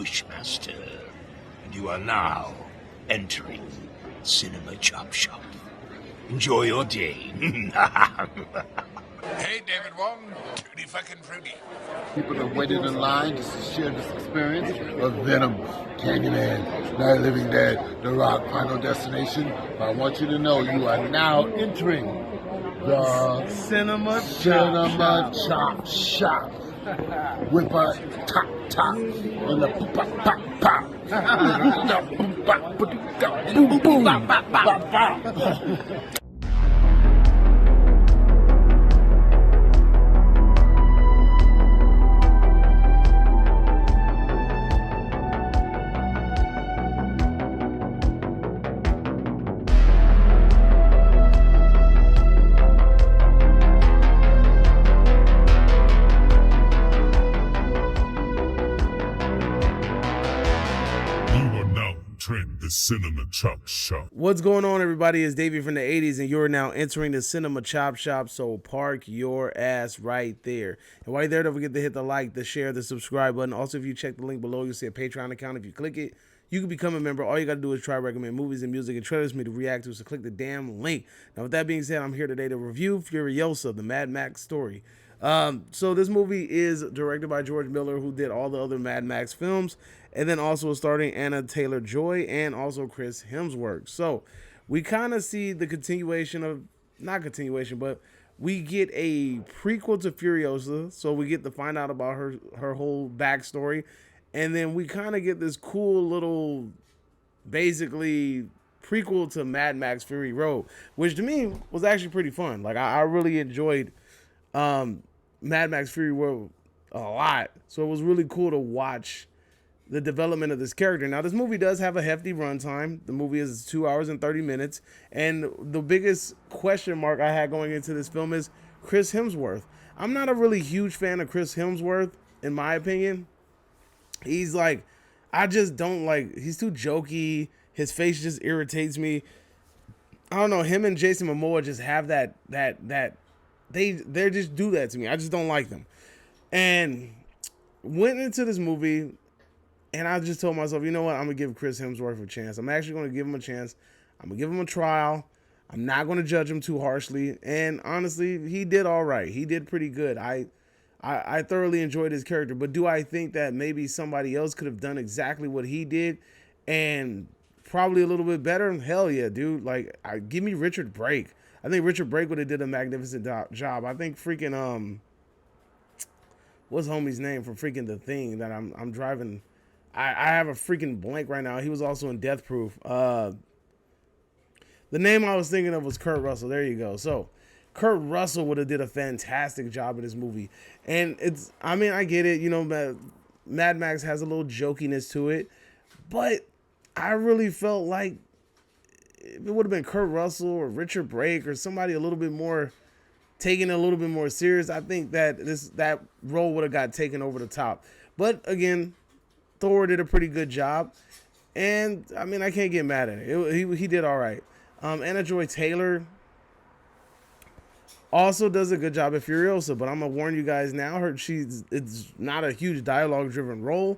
Bushmaster, and you are now entering Cinema Chop Shop. Enjoy your day. Hey, David Wong, tutti fucking fruity. People have waited in line just to share this experience of Venom, Candyman, Night of the Living Dead, The Rock, Final Destination. But I want you to know you are now entering the Cinema Chop Shop with a top and a pop. Boom, boom, bop. The Cinema Chop Shop. What's going on, everybody? It's Davey from the 80s, and you're now entering the Cinema Chop Shop, so park your ass right there. And while you're there, don't forget to hit the like, the share, the subscribe button. Also, if you check the link below, you'll see a Patreon account. If you click it, you can become a member. All you got to do is try to recommend movies and music and trailers for me to react to, so click the damn link. Now, with that being said, I'm here today to review Furiosa, the Mad Max story. So this movie is directed by George Miller, who did all the other Mad Max films, and then also starring Anna Taylor-Joy and also Chris Hemsworth. So we kind of see the continuation of, not continuation, but we get a prequel to Furiosa. So we get to find out about her whole backstory, and then we kind of get this cool little, basically, prequel to Mad Max Fury Road, which to me was actually pretty fun. Like I really enjoyed Mad Max Fury Road a lot. So it was really cool to watch the development of this character. Now, this movie does have a hefty runtime. The movie is 2 hours and 30 minutes. And the biggest question mark I had going into this film is Chris Hemsworth. I'm not a really huge fan of Chris Hemsworth, in my opinion. He's like, I just don't like, he's too jokey. His face just irritates me. I don't know, him and Jason Momoa just have that they just do that to me. I just don't like them. And went into this movie, and I just told myself, you know what? I'm going to give Chris Hemsworth a chance. I'm actually going to give him a chance. I'm going to give him a trial. I'm not going to judge him too harshly. And honestly, he did all right. He did pretty good. I thoroughly enjoyed his character. But do I think that maybe somebody else could have done exactly what he did and probably a little bit better? Hell yeah, dude. Like, give me Richard Brake. I think Richard Brake would have did a magnificent job. I think freaking, what's homie's name from freaking The Thing that I'm driving? I have a freaking blank right now. He was also in Death Proof. The name I was thinking of was Kurt Russell. There you go. So Kurt Russell would have did a fantastic job in this movie. And it's, I mean, I get it. You know, Mad Max has a little jokiness to it. But I really felt like it would have been Kurt Russell or Richard Brake or somebody a little bit more, taking it a little bit more serious. I think that that role would have got taken over the top. But again, Thor did a pretty good job, and I mean, I can't get mad at it. He did all right. Anna Joy Taylor also does a good job at Furiosa, but I'm gonna warn you guys now. It's not a huge dialogue driven role.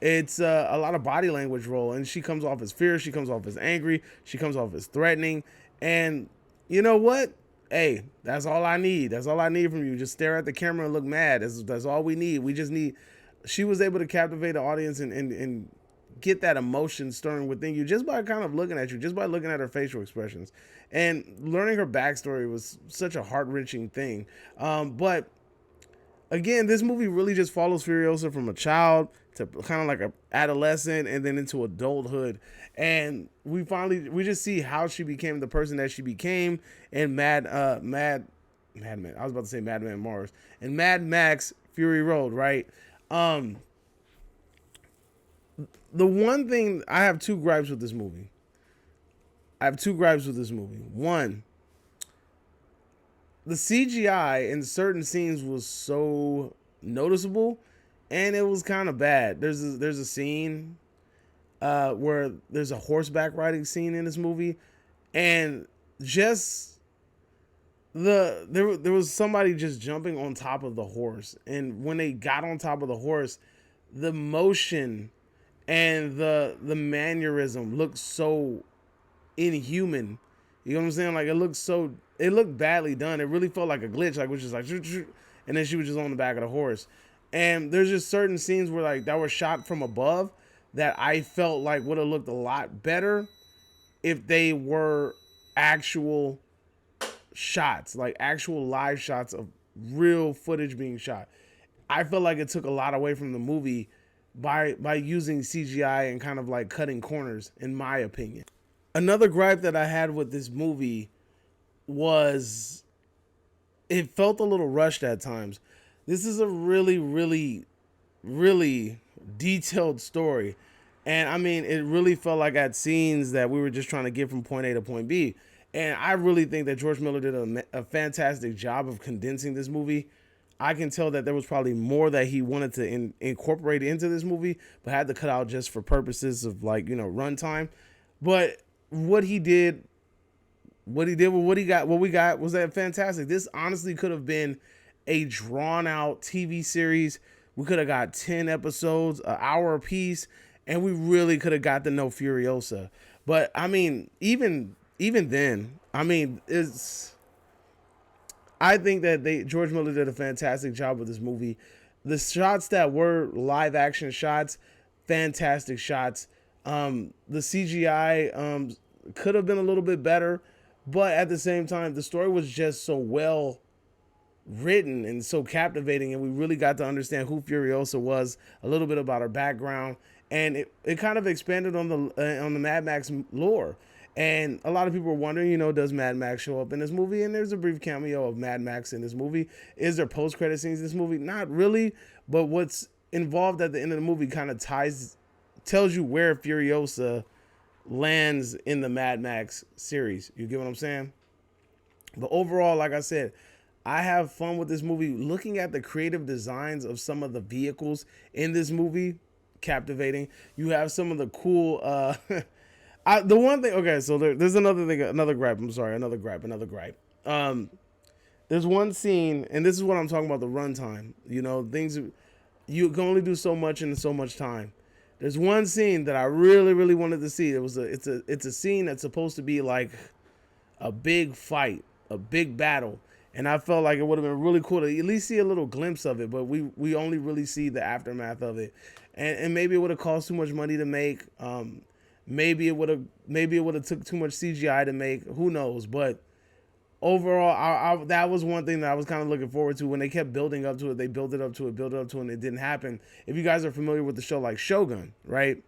It's a lot of body language role, and she comes off as fierce. She comes off as angry. She comes off as threatening. And you know what? Hey, that's all I need. That's all I need from you. Just stare at the camera and look mad. That's all we need. We just need. She was able to captivate the audience and get that emotion stirring within you just by kind of looking at you, just by looking at her facial expressions. And learning her backstory was such a heart-wrenching thing. But again, this movie really just follows Furiosa from a child to kind of like an adolescent and then into adulthood. And we just see how she became the person that she became in Mad Man. I was about to say Madman Mars. And Mad Max Fury Road, right? The one thing, I have two gripes with this movie. One, the CGI in certain scenes was so noticeable, and it was kind of bad. There's a scene where there's a horseback riding scene in this movie, and just there was somebody just jumping on top of the horse, and when they got on top of the horse, the motion and the mannerism looked so inhuman. You know what I'm saying? Like it looked badly done. It really felt like a glitch, like, which is like, and then she was just on the back of the horse. And there's just certain scenes where like that were shot from above that I felt like would have looked a lot better if they were actual shots, like actual live shots of real footage being shot. I felt like it took a lot away from the movie by using CGI and kind of like cutting corners, in my opinion. Another gripe that I had with this movie was it felt a little rushed at times. This is a really, really, really detailed story. And I mean, it really felt like at scenes that we were just trying to get from point A to point B. And I really think that George Miller did a fantastic job of condensing this movie. I can tell that there was probably more that he wanted to incorporate into this movie, but had to cut out just for purposes of like, you know, runtime. But what he did with what we got was that fantastic. This honestly could have been a drawn out TV series. We could have got 10 episodes, an hour apiece, and we really could have got to know Furiosa. But I mean, even then, I mean, I think that George Miller did a fantastic job with this movie. The shots that were live action shots, fantastic shots. The CGI could have been a little bit better, but at the same time, the story was just so well written and so captivating, and we really got to understand who Furiosa was, a little bit about her background, and it kind of expanded on the Mad Max lore. And a lot of people were wondering, you know, does Mad Max show up in this movie? And there's a brief cameo of Mad Max in this movie. Is there post-credit scenes in this movie? Not really, but what's involved at the end of the movie kind of tells you where Furiosa lands in the Mad Max series. You get what I'm saying? But overall, like I said, I have fun with this movie. Looking at the creative designs of some of the vehicles in this movie, captivating. You have some of the cool the one thing, okay, so there's another thing, another gripe. There's one scene, and this is what I'm talking about, the runtime. You know, things, you can only do so much in so much time. There's one scene that I really, really wanted to see. It's a scene that's supposed to be like a big fight, a big battle. And I felt like it would have been really cool to at least see a little glimpse of it, but we only really see the aftermath of it. And maybe it would have cost too much money to make. Maybe it would have took too much CGI to make. Who knows? But overall, that was one thing that I was kind of looking forward to. When they kept building up to it, they built it up to it, and it didn't happen. If you guys are familiar with the show like Shogun, right?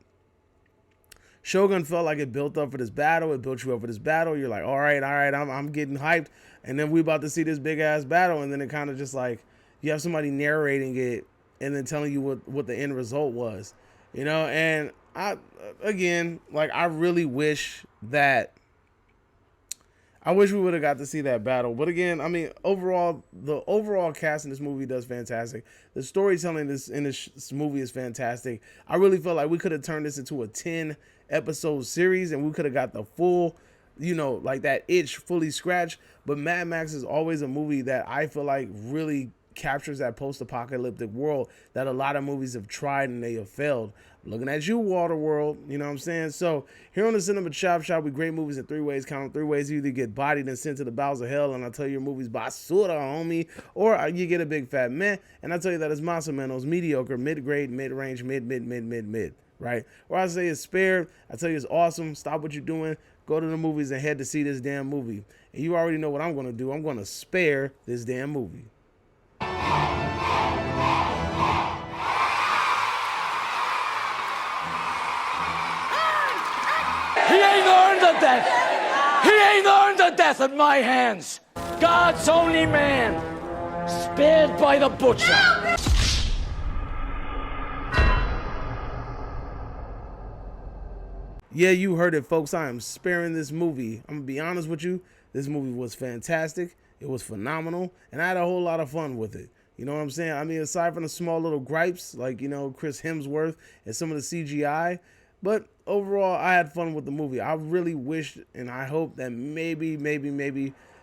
Shogun felt like it built up for this battle. It built you up for this battle. You're like, all right, I'm getting hyped. And then we about to see this big ass battle. And then it kind of just like, you have somebody narrating it and then telling you what the end result was, you know? And I really wish we would have got to see that battle. But again, I mean, the overall cast in this movie does fantastic. The storytelling in this movie is fantastic. I really felt like we could have turned this into a 10 episode series and we could have got the full, you know, like that itch fully scratched. But Mad Max is always a movie that I feel like really captures that post-apocalyptic world that a lot of movies have tried and they have failed. I'm looking at you, Waterworld, you know what I'm saying? So here on the Cinema Chop Shop, we grade movies in 3 ways. Count them 3 ways. You either get bodied and sent to the bowels of hell, and I tell you your movie's basura, homie, or you get a big fat meh, and I tell you that it's más o menos, mediocre, mid-grade, mid-range, mid, right? Or I say it's spared, I tell you it's awesome, stop what you're doing, go to the movies and head to see this damn movie. And you already know what I'm going to do. I'm going to spare this damn movie. He ain't earned the death. He ain't earned the death at my hands. God's only man, spared by the butcher. Yeah, you heard it, folks. I am sparing this movie. I'm going to be honest with you. This movie was fantastic. It was phenomenal. And I had a whole lot of fun with it. You know what I'm saying? I mean, aside from the small little gripes, like, you know, Chris Hemsworth and some of the CGI. But overall, I had fun with the movie. I really wish and I hope that maybe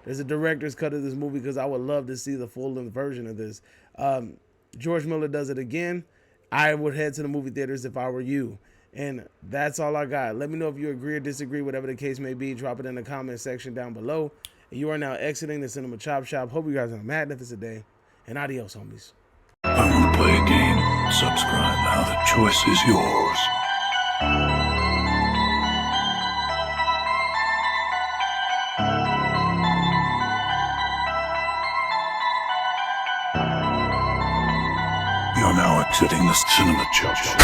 there's a director's cut of this movie, because I would love to see the full-length version of this. George Miller does it again. I would head to the movie theaters if I were you. And that's all I got. Let me know if you agree or disagree, whatever the case may be. Drop it in the comment section down below. And you are now exiting the Cinema Chop Shop. Hope you guys have a magnificent day. And adios, homies. I want to play a game. Subscribe now. The choice is yours. You're now exiting the Cinema Chop Shop.